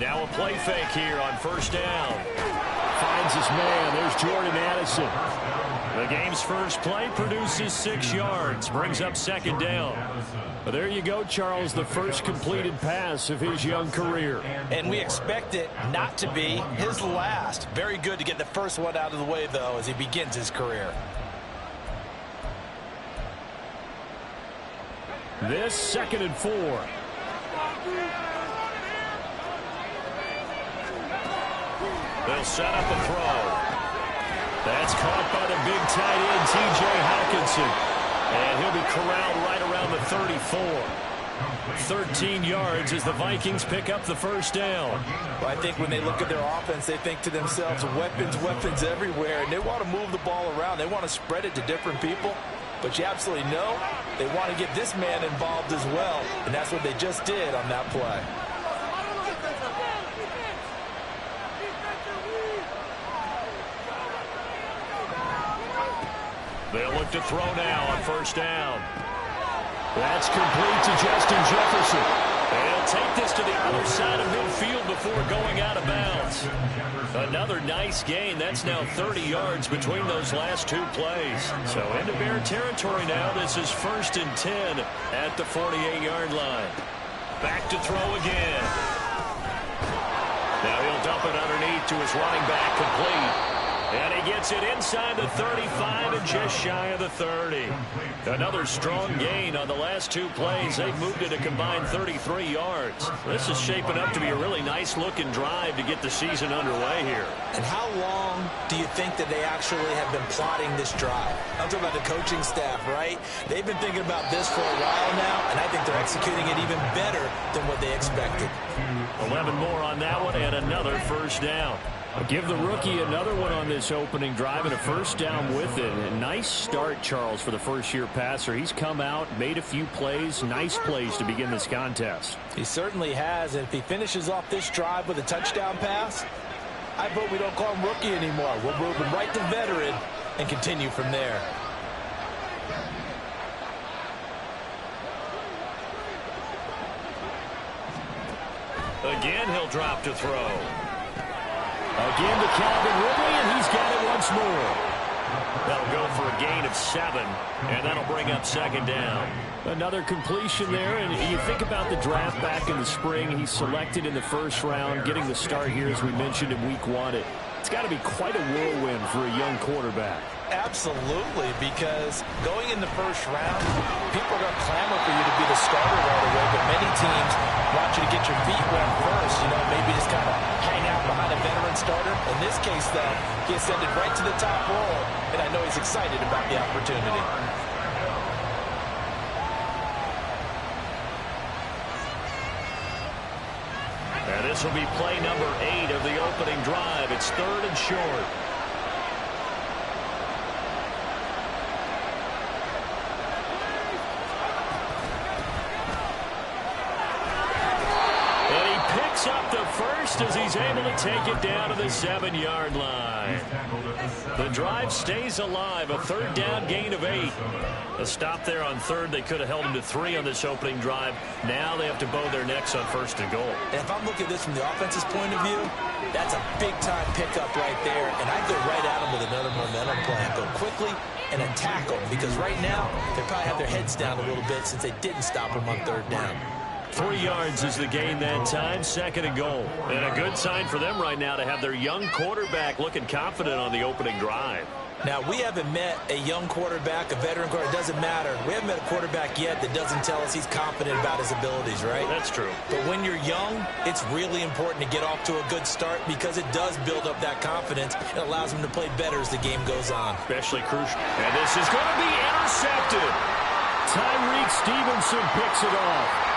Now a play fake here on first down. Finds his man. There's Jordan Addison. The game's first play produces 6 yards. Brings up second down. But there you go, Charles, the first completed pass of his young career. And we expect it not to be his last. Very good to get the first one out of the way, though, as he begins his career. This 2nd and 4. They'll set up a throw. That's caught by the big tight end, T.J. Hawkinson. And he'll be corralled right around the 34. 13 yards as the Vikings pick up the first down. Well, I think when they look at their offense, they think to themselves, weapons, weapons everywhere. And they want to move the ball around. They want to spread it to different people. But you absolutely know they want to get this man involved as well. And that's what they just did on that play. They'll look to throw now on first down. That's complete to Justin Jefferson. They'll take this to the other side of midfield before going out of bounds. Another nice gain. That's now 30 yards between those last 2 plays. So into Bear territory now. This is 1st and 10 at the 48-yard line. Back to throw again. Now he'll dump it underneath to his running back, complete. And he gets it inside the 35 and just shy of the 30. Another strong gain on the last 2 plays. They've moved it a combined 33 yards. This is shaping up to be a really nice-looking drive to get the season underway here. And how long do you think that they actually have been plotting this drive? I'm talking about the coaching staff, right? They've been thinking about this for a while now, and I think they're executing it even better than what they expected. 11 more on that one and another first down. I'll give the rookie another one on this opening drive and a first down with it. A nice start, Charles, for the first-year passer. He's come out, made a few plays, nice plays to begin this contest. He certainly has. And if he finishes off this drive with a touchdown pass, I vote we don't call him rookie anymore. We'll move him right to veteran and continue from there. Again, he'll drop to throw. Again to Calvin Ridley, and he's got it once more. That'll go for a gain of 7, and that'll bring up second down. Another completion there, and you think about the draft back in the spring. He's selected in the first round, getting the start here, as we mentioned, in week 1. It's got to be quite a whirlwind for a young quarterback. Absolutely, because going in the first round, people are going to clamor for you to be the starter right away, but many teams want you to get your feet wet first, maybe just kind of hang out behind a veteran starter. In this case, though, he ascended right to the top role, and I know he's excited about the opportunity. And this will be play number 8 of the opening drive. It's 3rd and short. Up the first as he's able to take it down to the 7-yard line. The drive stays alive. A 3rd down gain of 8. A stop there on 3rd. They could have held him to 3 on this opening drive. Now they have to bow their necks on 1st and goal. And if I'm looking at this from the offense's point of view, that's a big-time pickup right there. And I'd go right at him with another momentum plan. Go quickly and attack them, because right now they probably have their heads down a little bit since they didn't stop him on 3rd down. 3 yards is the gain that time, 2nd and goal. And a good sign for them right now to have their young quarterback looking confident on the opening drive. Now, we haven't met a young quarterback, a veteran quarterback. It doesn't matter. We haven't met a quarterback yet that doesn't tell us he's confident about his abilities, right? That's true. But when you're young, it's really important to get off to a good start, because it does build up that confidence. It allows him to play better as the game goes on. Especially crucial. And this is going to be intercepted. Tyreek Stevenson picks it off.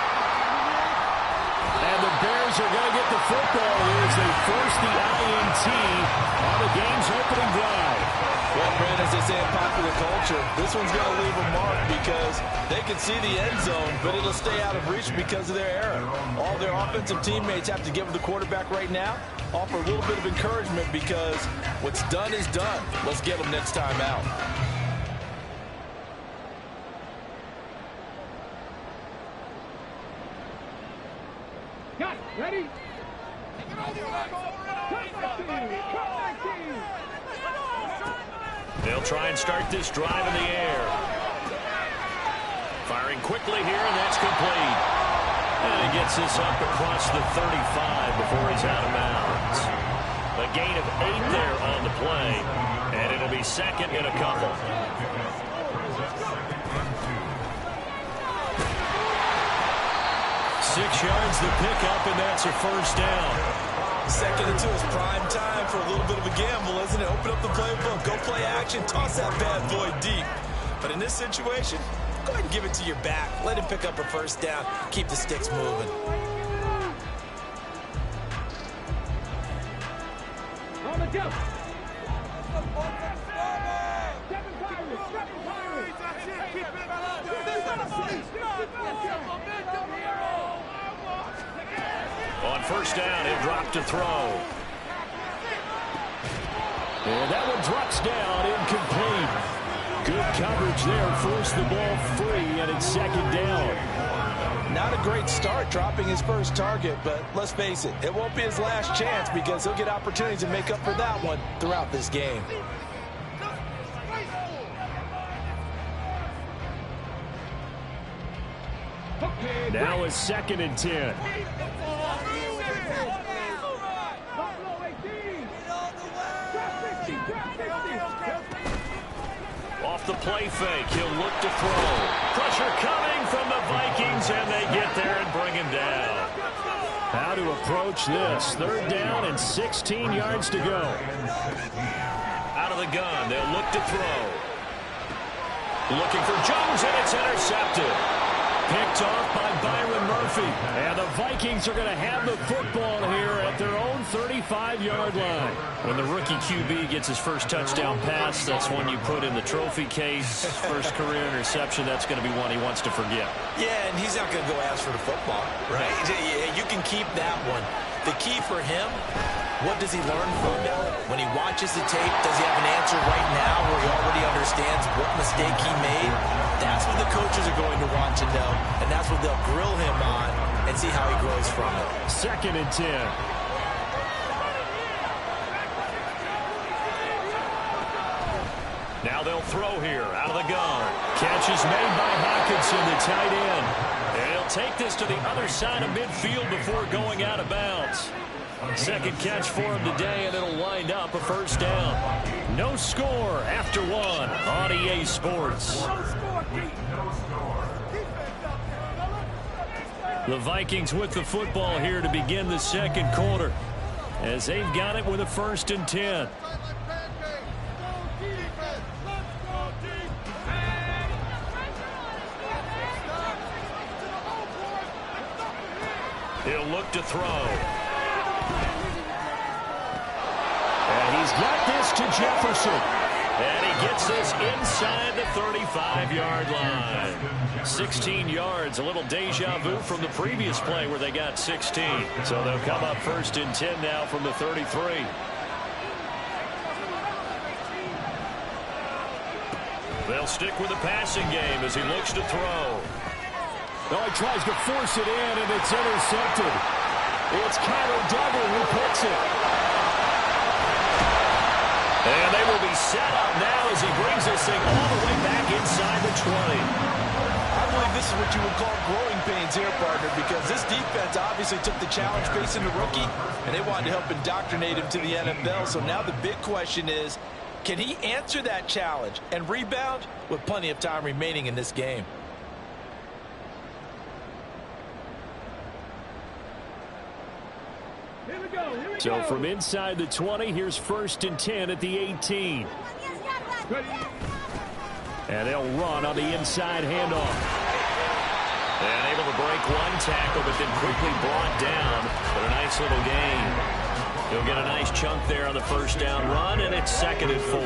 And the Bears are going to get the football as they force the INT on the game's opening drive. Well, Brent, as they say in popular culture, this one's going to leave a mark because they can see the end zone, but it'll stay out of reach because of their error. All their offensive teammates have to give the quarterback right now, offer a little bit of encouragement because what's done is done. Let's get them next time out. Got it. Ready? They'll try and start this drive in the air. Firing quickly here, and that's complete. And he gets this up across the 35 before he's out of bounds. A gain of 8 there on the play, and it'll be second in a couple. Six yards the pickup, and that's a first down. Second and 2 is prime time for a little bit of a gamble, isn't it? Open up the playbook, go play action, toss that bad boy deep. But in this situation, go ahead and give it to your back. Let him pick up a first down. Keep the sticks moving. On the go. On first down, he'll drop to throw. And that one drops down, incomplete. Good coverage there, forced the ball free, and it's second down. Not a great start dropping his first target, but let's face it, it won't be his last chance because he'll get opportunities to make up for that one throughout this game. Now it's second and 10. Off the play fake, he'll look to throw. Pressure coming from the Vikings, and they get there and bring him down. How to approach this? Third down and 16 yards to go. Out of the gun, they'll look to throw. Looking for Jones, and it's intercepted. Picked off by Byron Murphy. And the Vikings are going to have the football here at their own 35-yard line. When the rookie QB gets his first touchdown pass, that's one you put in the trophy case. First career interception, that's going to be one he wants to forget. Yeah, and he's not going to go ask for the football, right? You can keep that one. The key for him, what does he learn from it? When he watches the tape, does he have an answer right now where he already understands what mistake he made? That's what the coaches are going to want to know, and that's what they'll grill him on and see how he grows from it. Second and 10. Now they'll throw here out of the gun. Catch is made by Hawkinson, the tight end. And he'll take this to the other side of midfield before going out of bounds. Second catch for him today, and it'll wind up a first down. No score after one on EA Sports. The Vikings with the football here to begin the second quarter, as they've got it with a first and 10. He'll look to throw. And he's got this to Jefferson. And he gets this inside the 35-yard line. 16 yards, a little deja vu from the previous play where they got 16. So they'll come up first and 10 now from the 33. They'll stick with the passing game as he looks to throw. Oh, he tries to force it in, and it's intercepted. It's Kyler Duggar who picks it. And they will be set up now as he brings this thing all the way back inside the 20. I believe this is what you would call growing pains here, partner, because this defense obviously took the challenge facing the rookie, and they wanted to help indoctrinate him to the NFL. So now the big question is, can he answer that challenge and rebound with plenty of time remaining in this game? So from inside the 20, here's first and 10 at the 18. And they'll run on the inside handoff. And able to break one tackle, but then quickly brought down. But a nice little gain. He'll get a nice chunk there on the first down run, and it's second and 4.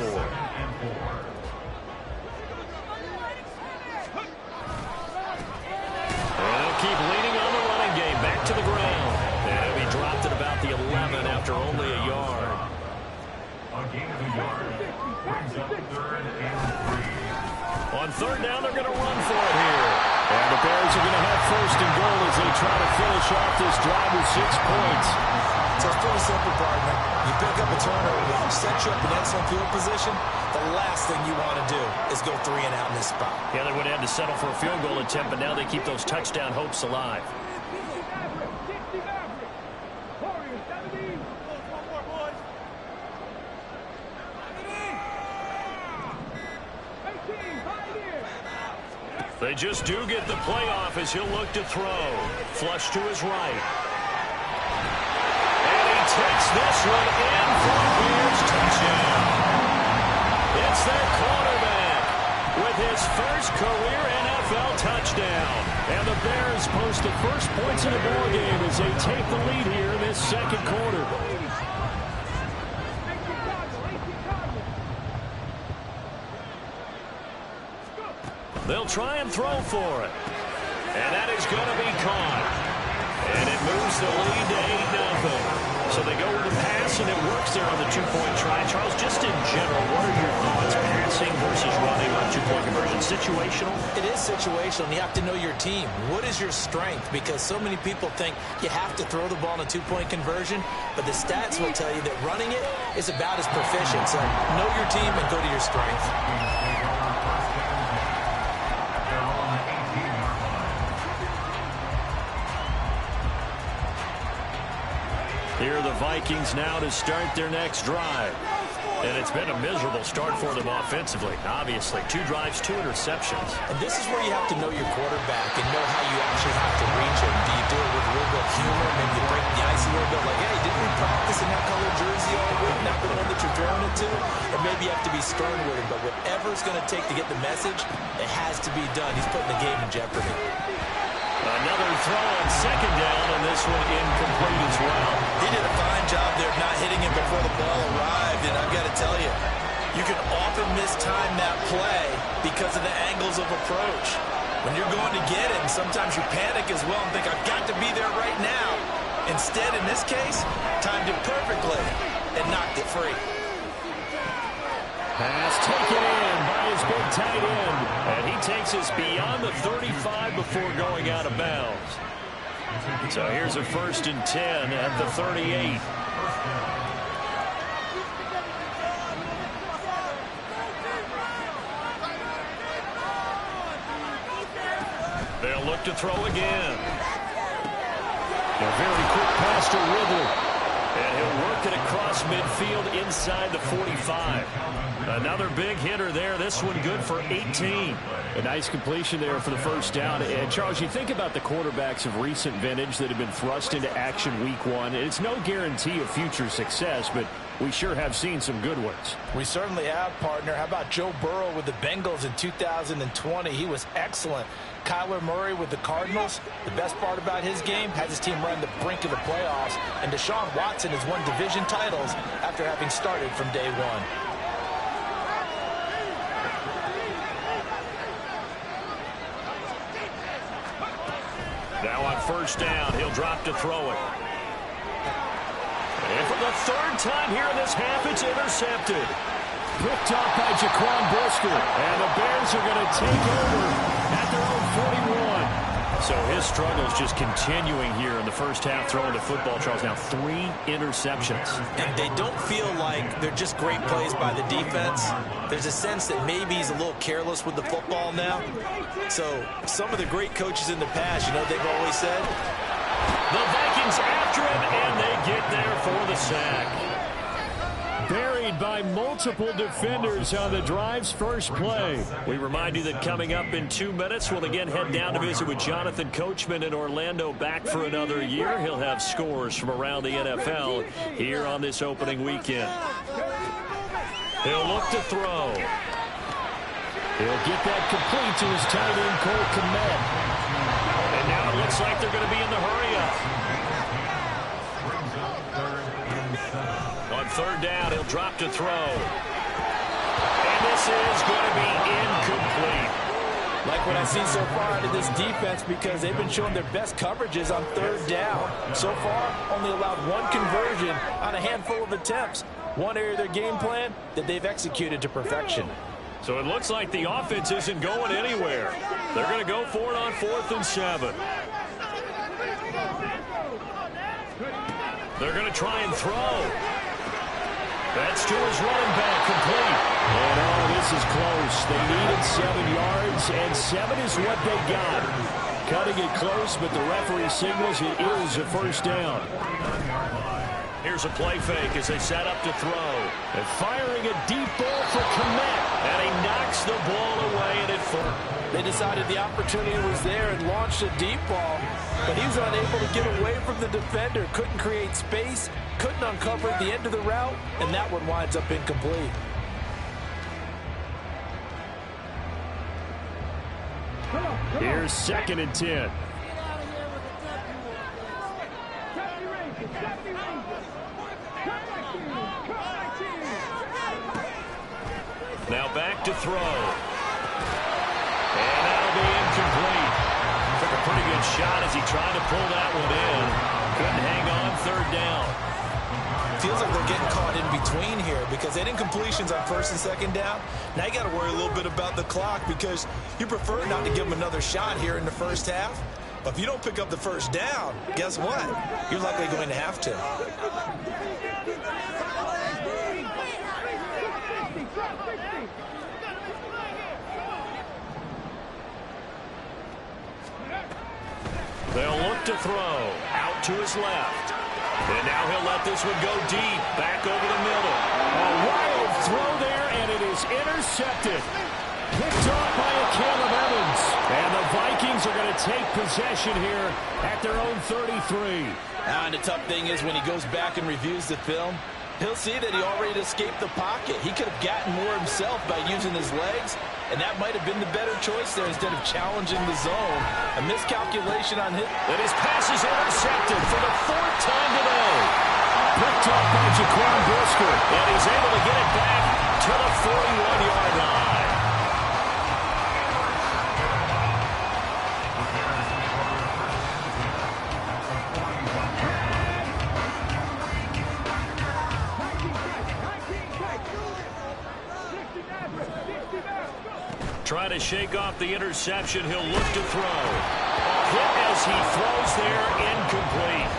On third down, they're going to run for it here. And the Bears are going to have first and goal as they try to finish off this drive with 6 points. So it's pretty simple, partner. You pick up a turnover, you set you up in excellent field position. The last thing you want to do is go 3 and out in this spot. Yeah, they would have had to settle for a field goal attempt, but now they keep those touchdown hopes alive. They just do get the playoff as he'll look to throw. Flush to his right. And he takes this one in for a Bears touchdown. It's their quarterback with his first career NFL touchdown. And the Bears post the first points in the ballgame as they take the lead here in this second quarter. They'll try and throw for it. And that is going to be caught. And it moves the lead to 8-0. So they go with the pass, and it works there on the two-point try. Charles, just in general, what are your thoughts? Passing versus running on two-point conversion. Situational? It is situational, and you have to know your team. What is your strength? Because so many people think you have to throw the ball in a two-point conversion, but the stats will tell you that running it is about as proficient. So know your team and go to your strength. Here are the Vikings now to start their next drive. And it's been a miserable start for them offensively. Obviously, 2 drives, 2 interceptions. And this is where you have to know your quarterback and know how you actually have to reach him. Do you do it with a little bit of humor? Maybe you break the ice a little bit like, hey, didn't we practice in that color jersey all week? Not the one that you're throwing it to? Or maybe you have to be stern with him. But whatever it's going to take to get the message, it has to be done. He's putting the game in jeopardy. Another throw on second down, and this one incomplete as well. He did a fine job there of not hitting him before the ball arrived, and I've got to tell you, you can often mistime that play because of the angles of approach. When you're going to get it, sometimes you panic as well and think, I've got to be there right now. Instead, in this case, timed it perfectly and knocked it free. Pass taken in by his big tight end. And he takes us beyond the 35 before going out of bounds. So here's a 1st and 10 at the 38. They'll look to throw again. A very quick pass to Ridley. And he'll work it across midfield inside the 45. Another big hitter there. This one good for 18. A nice completion there for the first down. And, Charles, you think about the quarterbacks of recent vintage that have been thrust into action week 1. It's no guarantee of future success, but we sure have seen some good ones. We certainly have, partner. How about Joe Burrow with the Bengals in 2020? He was excellent. Kyler Murray with the Cardinals. The best part about his game has his team run the brink of the playoffs. And Deshaun Watson has won division titles after having started from day 1. Now on first down, he'll drop to throw it. And for the 3rd time here in this half, it's intercepted. Picked up by Jaquan Brisker. And the Bears are going to take over at their own 41. So his struggles just continuing here in the first half throwing the football, Charles. Now 3 interceptions. And they don't feel like they're just great plays by the defense. There's a sense that maybe he's a little careless with the football now. So some of the great coaches in the past, you know, they've always said, the Vikings after him, and they get there for the sack. Buried by multiple defenders on the drive's first play. We remind you that coming up in 2 minutes, we'll again head down to visit with Jonathan Coachman in Orlando, back for another year. He'll have scores from around the NFL here on this opening weekend. He'll look to throw. He'll get that complete to his tight end, Cole Kmet. And now it looks like they're going to be in the hurry-up. On third down, he'll drop to throw. And this is going to be incomplete. Like what I've seen so far out of this defense, because they've been showing their best coverages on third down. So far, only allowed 1 conversion on a handful of attempts. One area of their game plan that they've executed to perfection. So it looks like the offense isn't going anywhere. They're going to go for it on 4th and 7. They're going to try and throw. That's to his running back, complete. And oh, this is close. They needed 7 yards, and 7 is what they got. Cutting it close, but the referee signals it is a first down. Here's a play fake as they set up to throw. And firing a deep ball for Komet. And he knocks the ball away at it. They decided the opportunity was there and launched a deep ball, but he was unable to get away from the defender. Couldn't create space, couldn't uncover the end of the route, and that one winds up incomplete. Here's 2nd and 10. Now back to throw. And that'll be incomplete. Took a pretty good shot as he tried to pull that one in. Couldn't hang on 3rd down. Feels like they're getting caught in between here because they didn't completions on 1st and 2nd down. Now you got to worry a little bit about the clock because you prefer not to give them another shot here in the first half. But if you don't pick up the first down, guess what? You're likely going to have to. They'll look to throw. Out to his left. And now he'll let this one go deep. Back over the middle. A wild throw there, and it is intercepted. Picked off by a Caleb Evans. And the Vikings are going to take possession here at their own 33. And the tough thing is when he goes back and reviews the film, he'll see that he already escaped the pocket. He could have gotten more himself by using his legs, and that might have been the better choice there instead of challenging the zone. A miscalculation on his... And his pass is intercepted for the 4th time today. Picked off by Jaquan Brisker, and he's able to get it back to the 41-yard line. Trying to shake off the interception. He'll look to throw. Hit as he throws there, incomplete.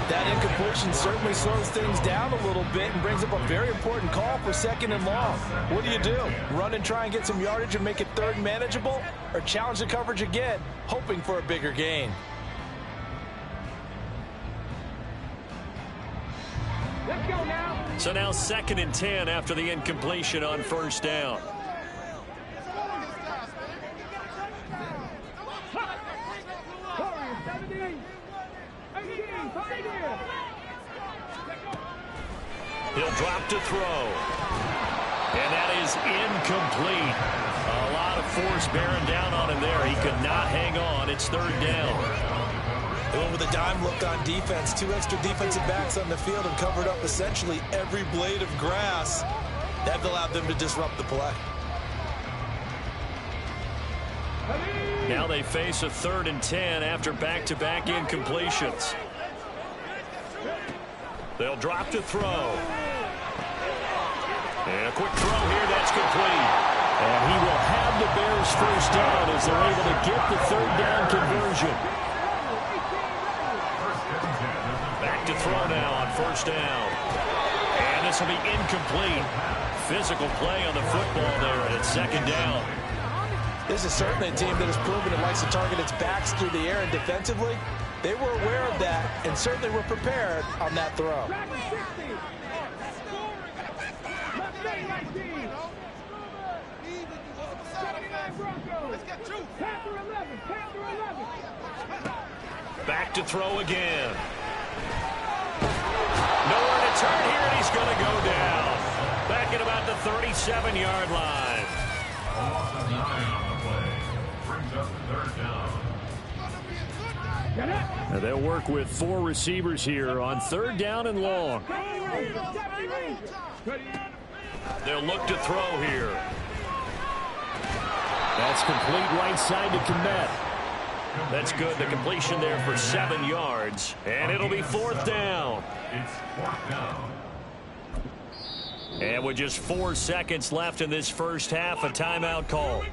That incompletion certainly slows things down a little bit and brings up a very important call for 2nd and long. What do? Run and try and get some yardage and make it 3rd and manageable? Or challenge the coverage again, hoping for a bigger gain? Let's go now. So now 2nd and 10 after the incompletion on 1st down. He'll drop to throw. And that is incomplete. A lot of force bearing down on him there. He could not hang on. It's 3rd down. They went with a dime look on defense. 2 extra defensive backs on the field and covered up essentially every blade of grass. That allowed them to disrupt the play. Now they face a 3rd and 10 after back-to-back incompletions. They'll drop to throw. And a quick throw here, that's complete. And he will have the Bears 1st down as they're able to get the 3rd down conversion. Back to throw now on 1st down. And this will be incomplete. Physical play on the football there at 2nd down. This is certainly a team that has proven it likes to target its backs through the air and defensively. They were aware of that and certainly were prepared on that throw. Back to throw again. Nowhere to turn here, and he's going to go down. Back at about the 37-yard line. Now they'll work with 4 receivers here on 3rd down and long. They'll look to throw here. That's complete right side to Komet. That's good. The completion there for 7 yards. And it'll be 4th down. And with just 4 seconds left in this first half, a timeout call.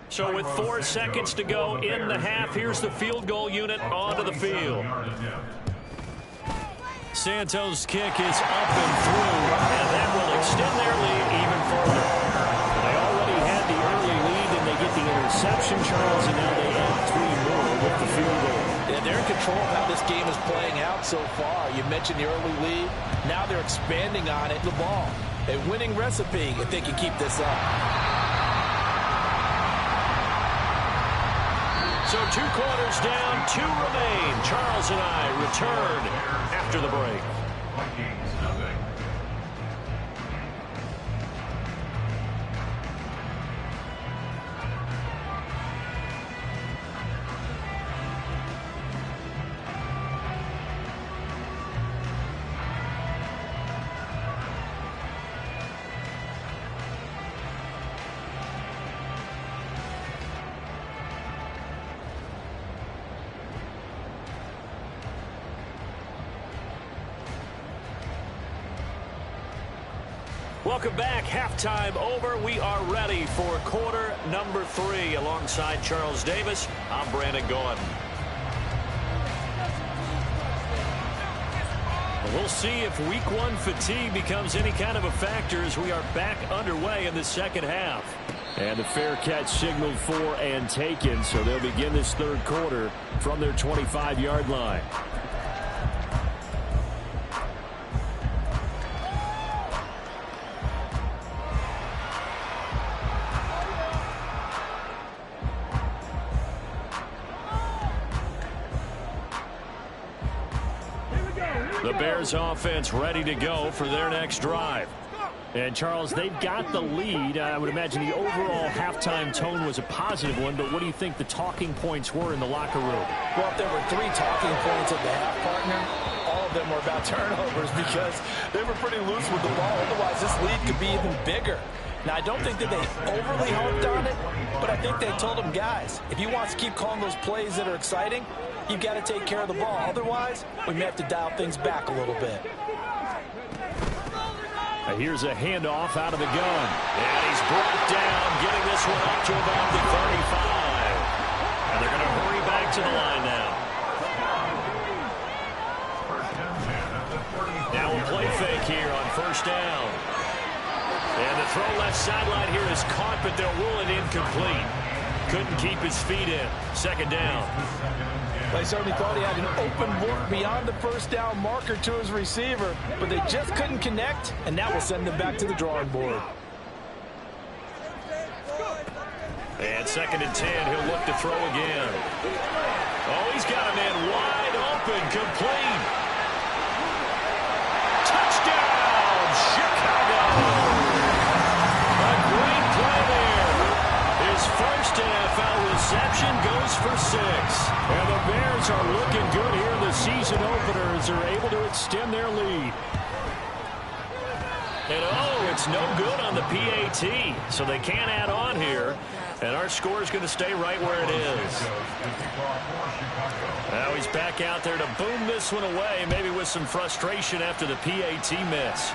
So with 4 seconds to go in the half, here's the field goal unit onto the field. Santos' kick is up and through, and that will extend their lead even further. They already had the early lead, and they get the interception, Charles, and now they add 3 more with the field goal. Yeah, they're in control of how this game is playing out so far. You mentioned the early lead. Now they're expanding on it, the ball. A winning recipe if they can keep this up. So 2 quarters down, 2 remain. Charles and I return after the break. Welcome back. Halftime over. We are ready for quarter number 3. Alongside Charles Davis, I'm Brandon Gordon. We'll see if week 1 fatigue becomes any kind of a factor as we are back underway in the second half. And the fair catch signaled for and taken, so they'll begin this third quarter from their 25-yard line. The Bears offense ready to go for their next drive. And, Charles, they've got the lead. I would imagine the overall halftime tone was a positive one, but what do you think the talking points were in the locker room? Well, if there were 3 talking points at the half, partner, all of them were about turnovers because they were pretty loose with the ball. Otherwise, this lead could be even bigger. Now, I don't think that they overly harped on it, but I think they told them, guys, if you want to keep calling those plays that are exciting, you've got to take care of the ball. Otherwise, we may have to dial things back a little bit. Here's a handoff out of the gun. And he's brought down, getting this one up to about the 35. And they're going to hurry back to the line now. Now a play fake here on first down. And the throw left sideline here is caught, but they'll rule it incomplete. Couldn't keep his feet in. Second down. They certainly thought he had an open look beyond the first down marker to his receiver, but they just couldn't connect, and that will send them back to the drawing board. And second and 10, he'll look to throw again. Oh, he's got a man wide open, complete. Touchdown, Chicago! A great play there. His first NFL reception goes for 6. And the Bears are looking good here in the season opener as they're able to extend their lead. And oh, it's no good on the PAT, so they can't add on here. And our score is going to stay right where it is. Now he's back out there to boom this one away, maybe with some frustration after the PAT miss.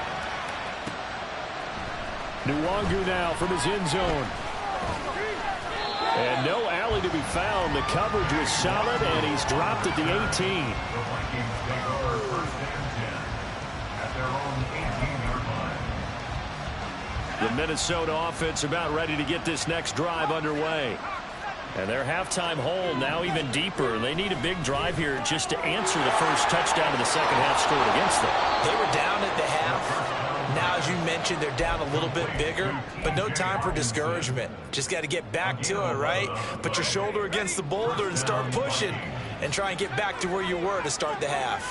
Nwangu now from his end zone. And no alley to be found. The coverage was solid, and he's dropped at the 18. The Minnesota offense about ready to get this next drive underway. And their halftime hole now even deeper. They need a big drive here just to answer the first touchdown of the second half scored against them. They were down at the half. Now, as you mentioned, they're down a little bit bigger, but no time for discouragement. Just got to get back to it, right? Put your shoulder against the boulder and start pushing and try and get back to where you were to start the half.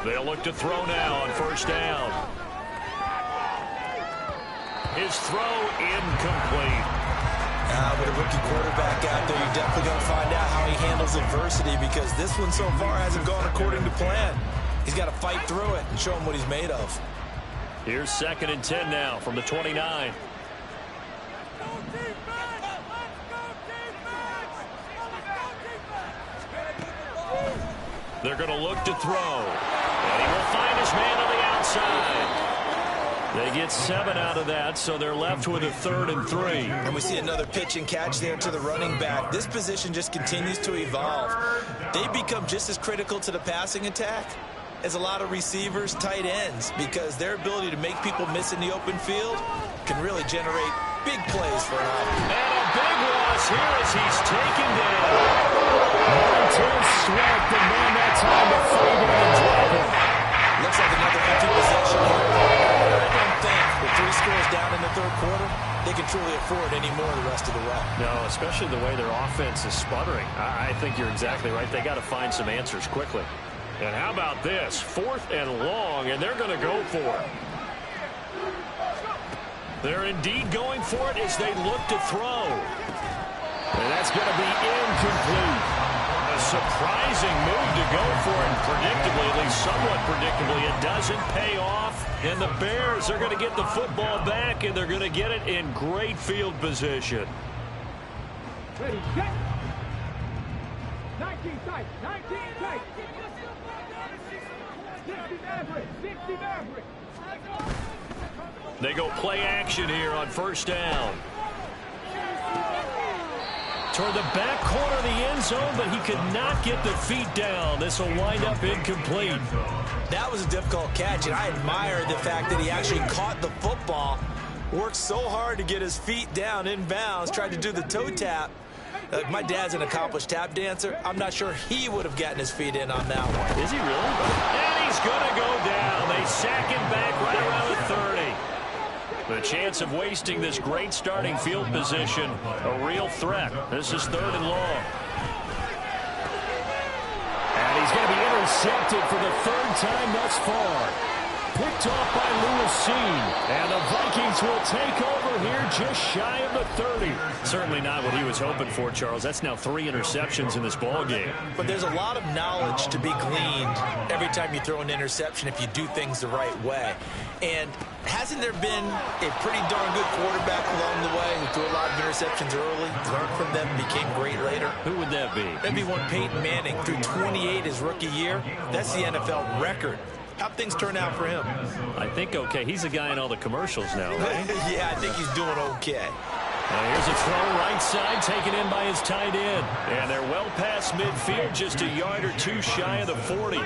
They'll look to throw now on first down. His throw incomplete. With a rookie quarterback out there, you're definitely going to find out how he handles adversity because this one so far hasn't gone according to plan. He's got to fight through it and show him what he's made of. Here's second and 10 now from the 29. They're going to look to throw. And he will find his man on the outside. They get 7 out of that, so they're left with a 3rd and 3. And we see another pitch and catch there to the running back. This position just continues to evolve. They become just as critical to the passing attack as a lot of receivers, tight ends, because their ability to make people miss in the open field can really generate big plays for an offense. And a big loss here as he's taken down. Montez Sweat, the man that time to find him and drop him. Looks like another empty possession here. I don't think with 3 scores down in the 3rd quarter, they can truly afford any more the rest of the way. No, especially the way their offense is sputtering. I think you're exactly right. They got to find some answers quickly. And how about this? 4th and long, and they're going to go for it. They're indeed going for it as they look to throw. And that's going to be incomplete. A surprising move to go for it, predictably, at least somewhat predictably. It doesn't pay off, and the Bears are going to get the football back, and they're going to get it in great field position. Ready, set. 19 tight, 19 tight. 60 Maverick, 60 Maverick. They go play action here on 1st down. Toward the back corner of the end zone, but he could not get the feet down. This will wind up incomplete. That was a difficult catch, and I admire the fact that he actually caught the football, worked so hard to get his feet down in bounds, tried to do the toe tap. My dad's an accomplished tap dancer. I'm not sure he would have gotten his feet in on that one. Is he really? And he's going to go down. They sack him back right around the 30. The chance of wasting this great starting field position, a real threat. This is 3rd and long. And he's going to be intercepted for the 3rd time thus far. Picked off by Lewis. And the Vikings will take over here just shy of the 30. Certainly not what he was hoping for, Charles. That's now 3 interceptions in this ball game. But there's a lot of knowledge to be gleaned every time you throw an interception if you do things the right way. And hasn't there been a pretty darn good quarterback along the way who threw a lot of interceptions early, learned from them, became great later? Who would that be? That'd be one Peyton Manning, threw 28 his rookie year. That's the NFL record. How'd things turn out for him? I think okay. He's a guy in all the commercials now, right? Yeah, I think he's doing okay. Here's a throw right side, taken in by his tight end. And they're well past midfield, just a yard or 2 shy of the 40. A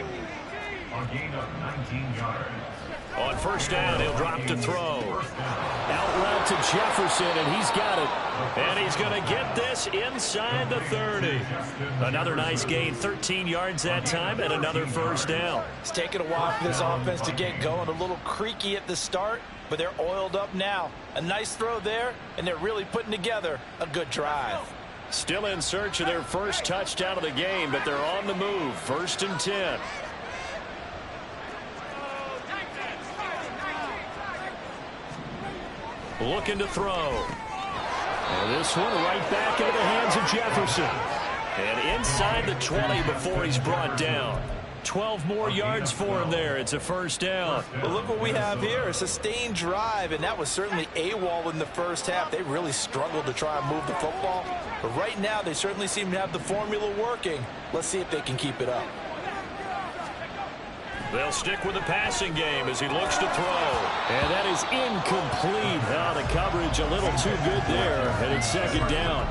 gain of 19 yards. On 1st down, he'll drop to throw. Out route to Jefferson, and he's got it. And he's going to get this inside the 30. Another nice gain, 13 yards that time, and another 1st down. It's taken a while for this offense to get going. A little creaky at the start, but they're oiled up now. A nice throw there, and they're really putting together a good drive. Still in search of their first touchdown of the game, but they're on the move. 1st and 10. Looking to throw. And this one right back into the hands of Jefferson. And inside the 20 before he's brought down. 12 more yards for him there. It's a 1st down. But look what we have here. A sustained drive, and that was certainly AWOL in the 1st half. They really struggled to try and move the football. But right now, they certainly seem to have the formula working. Let's see if they can keep it up. They'll stick with the passing game as he looks to throw. And that is incomplete. The coverage a little too good there. And it's 2nd down.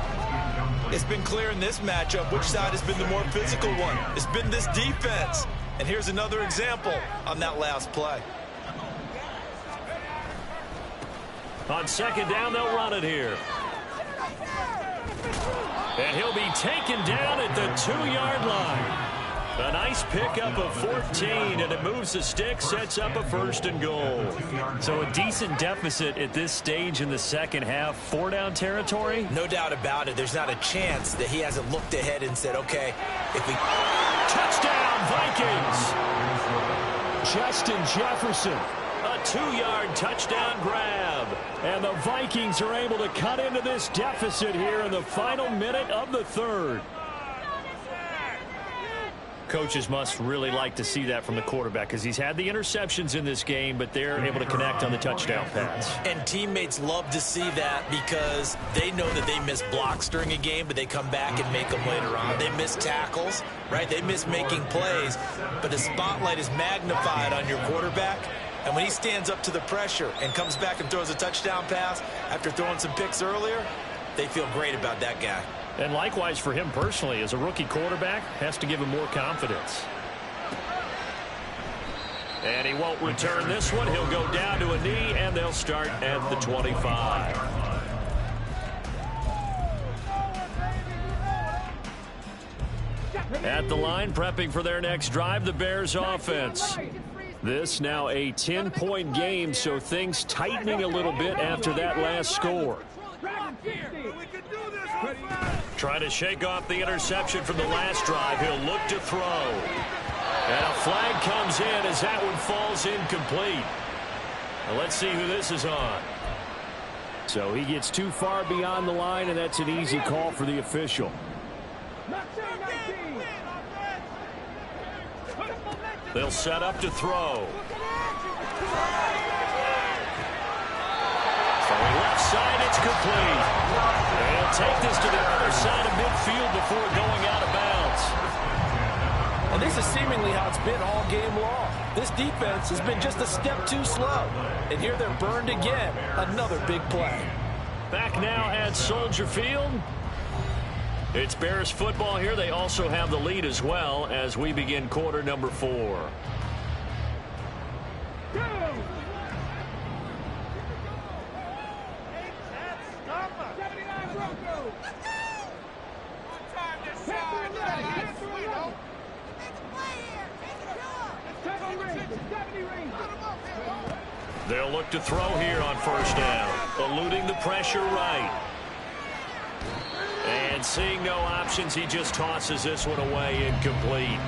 It's been clear in this matchup which side has been the more physical one. It's been this defense. And here's another example on that last play. On 2nd down, they'll run it here. And he'll be taken down at the 2-yard line. A nice pickup of 14, and it moves the stick, sets up a 1st and goal. So a decent deficit at this stage in the 2nd half. 4-down territory? No doubt about it. There's not a chance that he hasn't looked ahead and said, okay, if we... Touchdown, Vikings! Justin Jefferson. A 2-yard touchdown grab. And the Vikings are able to cut into this deficit here in the final minute of the 3rd. coaches must really like to see that from the quarterback because he's had the interceptions in this game, but they're able to connect on the touchdown pass. And teammates love to see that because they know that they miss blocks during a game, but they come back and make them later on. They miss tackles, right? They miss making plays, but the spotlight is magnified on your quarterback. And when he stands up to the pressure and comes back and throws a touchdown pass after throwing some picks earlier, they feel great about that guy. And likewise for him personally, as a rookie quarterback, has to give him more confidence. And he won't return this one. He'll go down to a knee, and they'll start at the 25. At the line, prepping for their next drive, the Bears offense. This now a 10-point game, so things tightening a little bit after that last score. Trying to shake off the interception from the last drive. He'll look to throw. And a flag comes in as that one falls incomplete. Now let's see who this is on. So he gets too far beyond the line, and that's an easy call for the official. They'll set up to throw. Throwing left side, it's complete. They'll take this to the other side of midfield before going out of bounds. And this is seemingly how it's been all game long. This defense has been just a step too slow. And here they're burned again. Another big play. Back now at Soldier Field. It's Bears football here. They also have the lead as well as we begin quarter number 4. They'll look to throw here on first down, eluding the pressure right. And seeing no options, he just tosses this one away incomplete.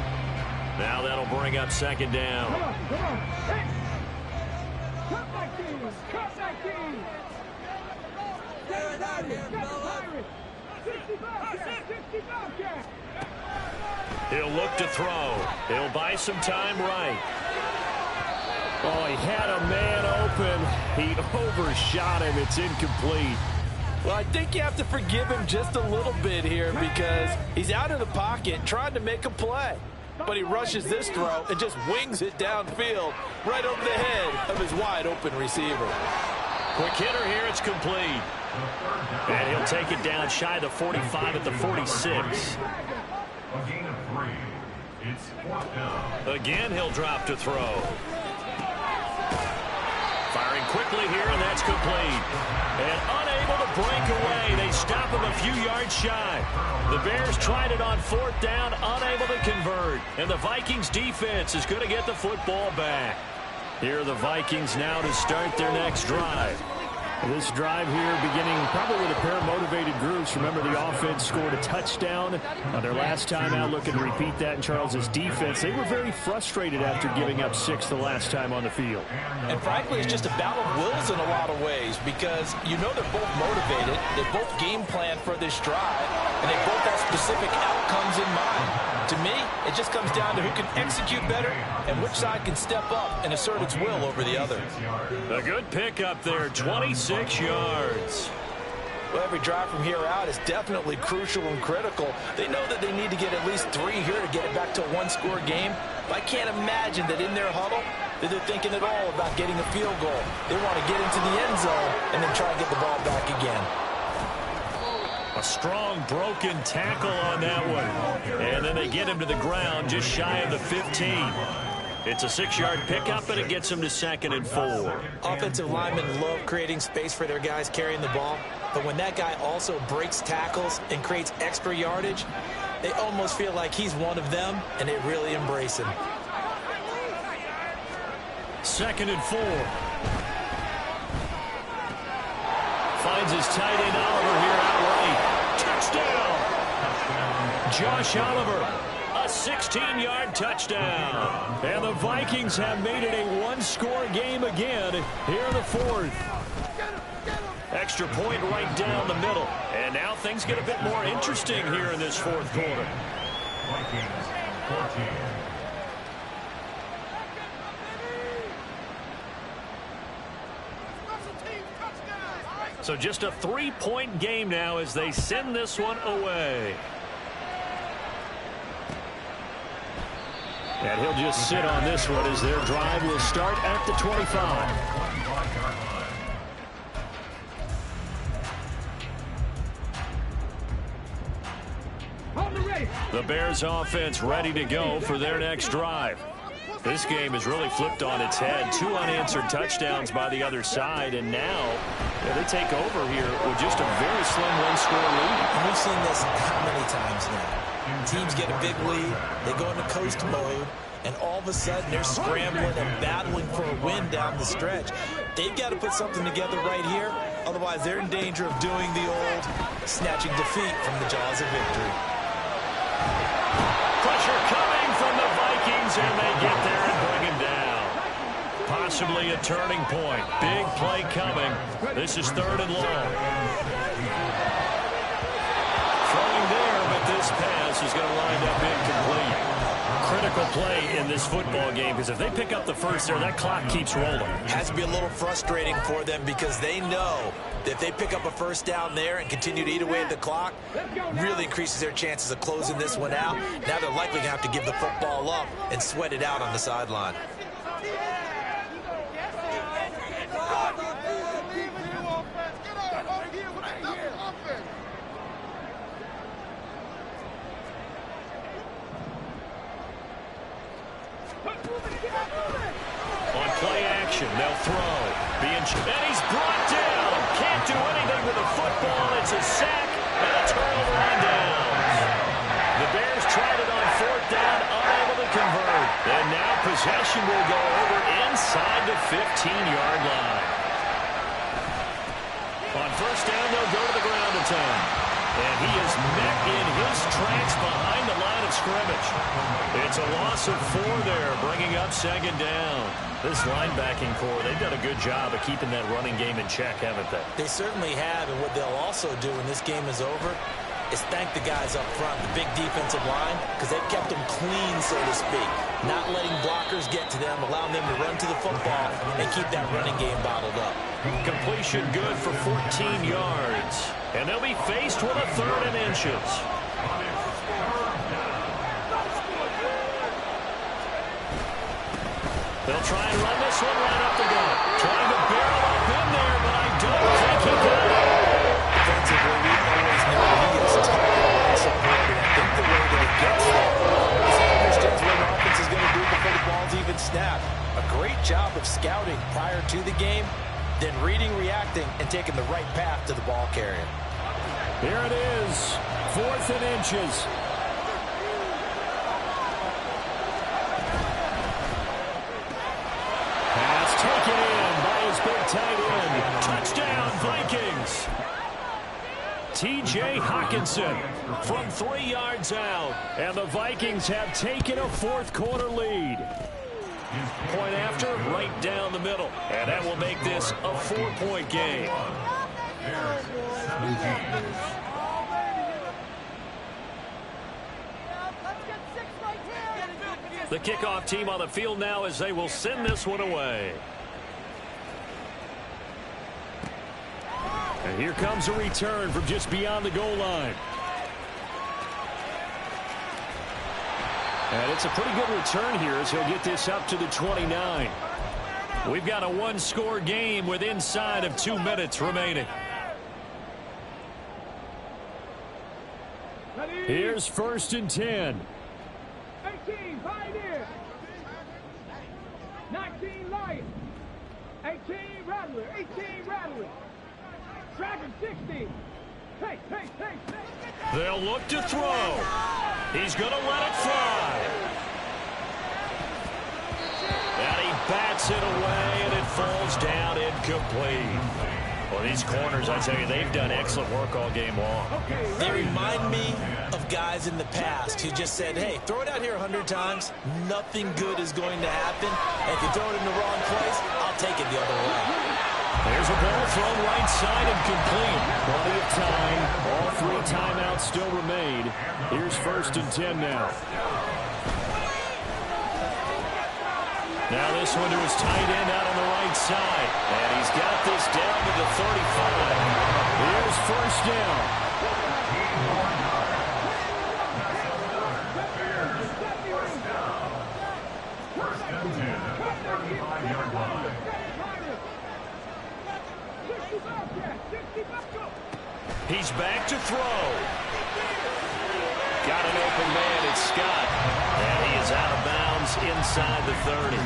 Now that'll bring up second down. Come on. Hey. Cut back in. Cut back in. Get it out here, Pirates. 60 Bobcat. He'll look to throw. He'll buy some time right. Oh, he had a man open. He overshot him. It's incomplete. Well, I think you have to forgive him just a little bit here because he's out of the pocket trying to make a play. But he rushes this throw and just wings it downfield right over the head of his wide-open receiver. Quick hitter here. It's complete. And he'll take it down shy of the 45 at the 46. A gain of 3. It's 4th down. Again, he'll drop to throw. Firing quickly here, and that's complete. And unable to break away. They stop him a few yards shy. The Bears tried it on 4th down, unable to convert. And the Vikings defense is going to get the football back. Here are the Vikings now to start their next drive. This drive here beginning probably with a pair of motivated groups. Remember, the offense scored a touchdown on their last time out, looking to repeat that in Charles's defense. They were very frustrated after giving up 6 the last time on the field. And frankly, it's just a battle of wills in a lot of ways because you know they're both motivated. They both game plan for this drive, and they both have specific outcomes in mind. To me, it just comes down to who can execute better and which side can step up and assert its will over the other. A good pickup there, 26 yards. Well, every drive from here out is definitely crucial and critical. They know that they need to get at least 3 here to get it back to a one-score game. But I can't imagine that in their huddle that they're thinking at all about getting a field goal. They want to get into the end zone and then try to get the ball back again. A strong broken tackle on that one. And then they get him to the ground just shy of the 15. It's a 6-yard pickup, and it gets them to 2nd and 4. Offensive linemen love creating space for their guys carrying the ball. But when that guy also breaks tackles and creates extra yardage, they almost feel like he's one of them, and they really embrace him. 2nd and 4. Finds his tight end Oliver here outright. Touchdown! Josh Oliver, a 16-yard touchdown. And the Vikings have made it a one-score game again here in the 4th. Extra point right down the middle. And now things get a bit more interesting here in this 4th quarter. 14. So just a 3-point game now as they send this one away. And he'll just sit on this one as their drive will start at the 25. The Bears offense ready to go for their next drive. This game has really flipped on its head. 2 unanswered touchdowns by the other side, and now they take over here with just a very slim one-score lead. And we've seen this how many times now? Teams get a big lead, they go into coast mode, and all of a sudden they're scrambling and battling for a win down the stretch. They've got to put something together right here, otherwise they're in danger of doing the old snatching defeat from the jaws of victory. Pressure coming from the Vikings, and they get there and bring him down. Possibly a turning point. Big play coming. This is 3rd and long. Throwing there, but this pass is going to wind up incomplete. Critical play in this football game, because if they pick up the first there, that clock keeps rolling. Has to be a little frustrating for them because they know that if they pick up a first down there and continue to eat away at the clock, really increases their chances of closing this one out. Now they're likely going to have to give the football up and sweat it out on the sideline. On play action, they'll throw. And he's brought down. Can't do anything with the football. It's a sack and a turnover on downs. The Bears tried it on 4th down, unable to convert. And now possession will go over inside the 15-yard line. On 1st down, they'll go to the ground attack. And he is met in his tracks behind the line of scrimmage. It's a loss of 4 there, bringing up 2nd down. This linebacking core, they've done a good job of keeping that running game in check, haven't they? They certainly have, and what they'll also do when this game is over is thank the guys up front, the big defensive line, because they've kept them clean, so to speak. Not letting blockers get to them, allowing them to run to the football and keep that running game bottled up. Completion good for 14 yards. And they'll be faced with a 3rd and inches. They'll try and run this one right up the gut. Trying to barrel up in there, but I don't think he got it. Defensively, we always know he is tough and support, and I think the way that he gets there is he understands what an offense is going to do before the ball's even snapped. A great job of scouting prior to the game, then reading, reacting, and taking the right path to the ball carrier. Here it is, 4th and inches. Pass taken in by his big tight end. Touchdown, Vikings. T.J. Hawkinson from 3 yards out. And the Vikings have taken a 4th quarter lead. Point after, right down the middle. And that will make this a 4-point game. The kickoff team on the field now as they will send this one away. And here comes a return from just beyond the goal line. And it's a pretty good return here as he'll get this up to the 29. We've got a 1-score game with inside of 2 minutes remaining. Here's 1st and 10. 18, Pioneer. 19, Lion. 18, Rattler. 18, Rattler. Dragon, 60. Hey. They'll look to throw. He's going to let it fly. And he bats it away, and it falls down incomplete. Well, these corners, I tell you, they've done excellent work all game long. They remind me of guys in the past who just said, hey, throw it out here 100 times, nothing good is going to happen. And if you throw it in the wrong place, I'll take it the other way. There's a ball thrown right side and complete. Plenty of time. All 3 timeouts still remain. Here's 1st and 10 now. Now this one to his tight end out on the right side. And he's got this down to the 35. Here's first down. He's back to throw. Got an open man. It's Scott. And he is out of bounds inside the 30.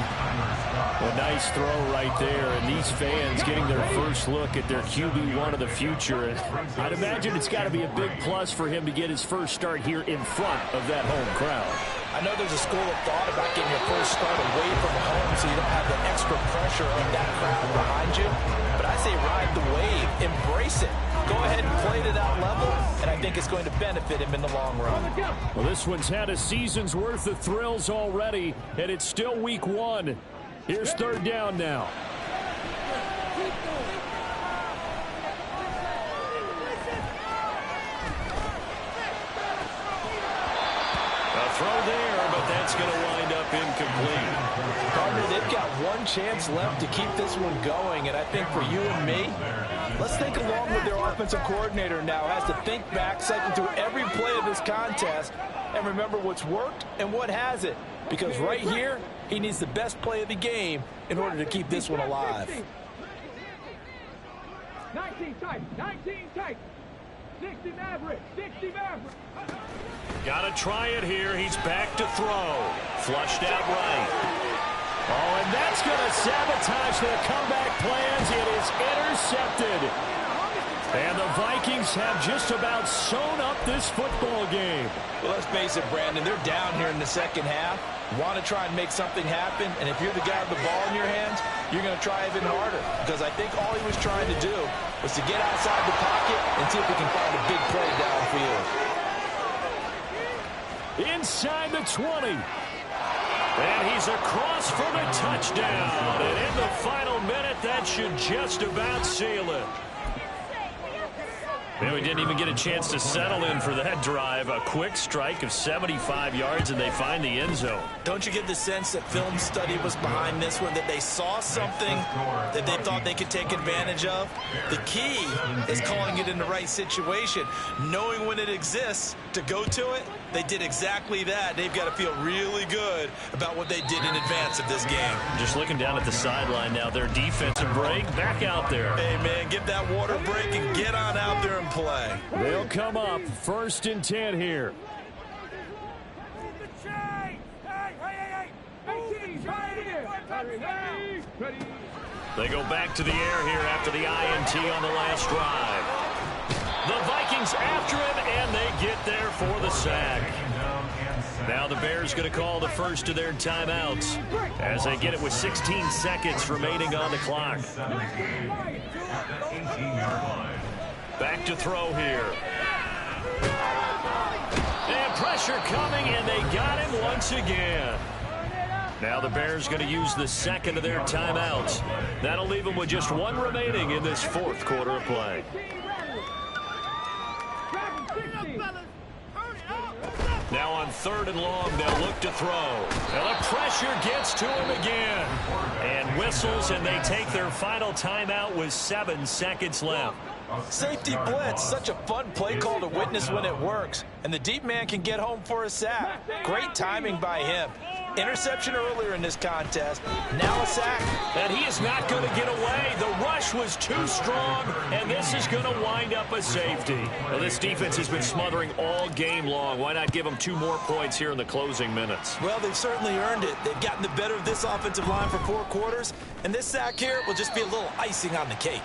A nice throw right there. And these fans getting their first look at their QB1 of the future. And I'd imagine it's got to be a big plus for him to get his first start here in front of that home crowd. I know there's a school of thought about getting your first start away from home so you don't have the extra pressure of that crowd behind you. But I say ride the wave. Embrace it. Go ahead and play to that level, and I think it's going to benefit him in the long run. Well, this one's had a season's worth of thrills already, and it's still week 1. Here's third down now. A throw there, but that's going to wind up incomplete. Partner, they've got one chance left to keep this one going, and I think for you and me, let's think along with their offensive coordinator now has to think back, cycle through every play of this contest, and remember what's worked and what hasn't. Because right here, he needs the best play of the game in order to keep this one alive. 19 tight, 19 tight. 60 Maverick, 60 Maverick. Got to try it here. He's back to throw. Flushed out right. Oh, and that's going to sabotage their comeback plans. It is intercepted. And the Vikings have just about sewn up this football game. Well, let's face it, Brandon, they're down here in the second half. Want to try and make something happen, and if you're the guy with the ball in your hands, you're going to try even harder. Because I think all he was trying to do was to get outside the pocket and see if he can find a big play downfield. Inside the 20. And he's across for the touchdown. And in the final minute, that should just about seal it. And we didn't even get a chance to settle in for that drive. A quick strike of 75 yards, and they find the end zone. Don't you get the sense that film study was behind this one, that they saw something that they thought they could take advantage of? The key is calling it in the right situation. Knowing when it exists to go to it, they did exactly that. They've got to feel really good about what they did in advance of this game. Just looking down at the sideline now, their defensive break back out there. Hey, man, give that water break and get on out there and play. They'll come up 1st and 10 here. They go back to the air here after the INT on the last drive. The Vikings after him, and they get there for the sack. Now the Bears going to call the first of their timeouts as they get it with 16 seconds remaining on the clock. Back to throw here. And pressure coming, and they got him once again. Now the Bears going to use the second of their timeouts. That'll leave them with just one remaining in this 4th quarter of play. Now on 3rd and long, they'll look to throw. And the pressure gets to him again. And whistles, and they take their final timeout with 7 seconds left. Safety blitz, such a fun play call to witness when it works. And the deep man can get home for a sack. Great timing by him. Interception earlier in this contest. Now a sack. And he is not going to get away. The rush was too strong, and this is going to wind up a safety. Well, this defense has been smothering all game long. Why not give them 2 more points here in the closing minutes? Well, they've certainly earned it. They've gotten the better of this offensive line for 4 quarters, and this sack here will just be a little icing on the cake.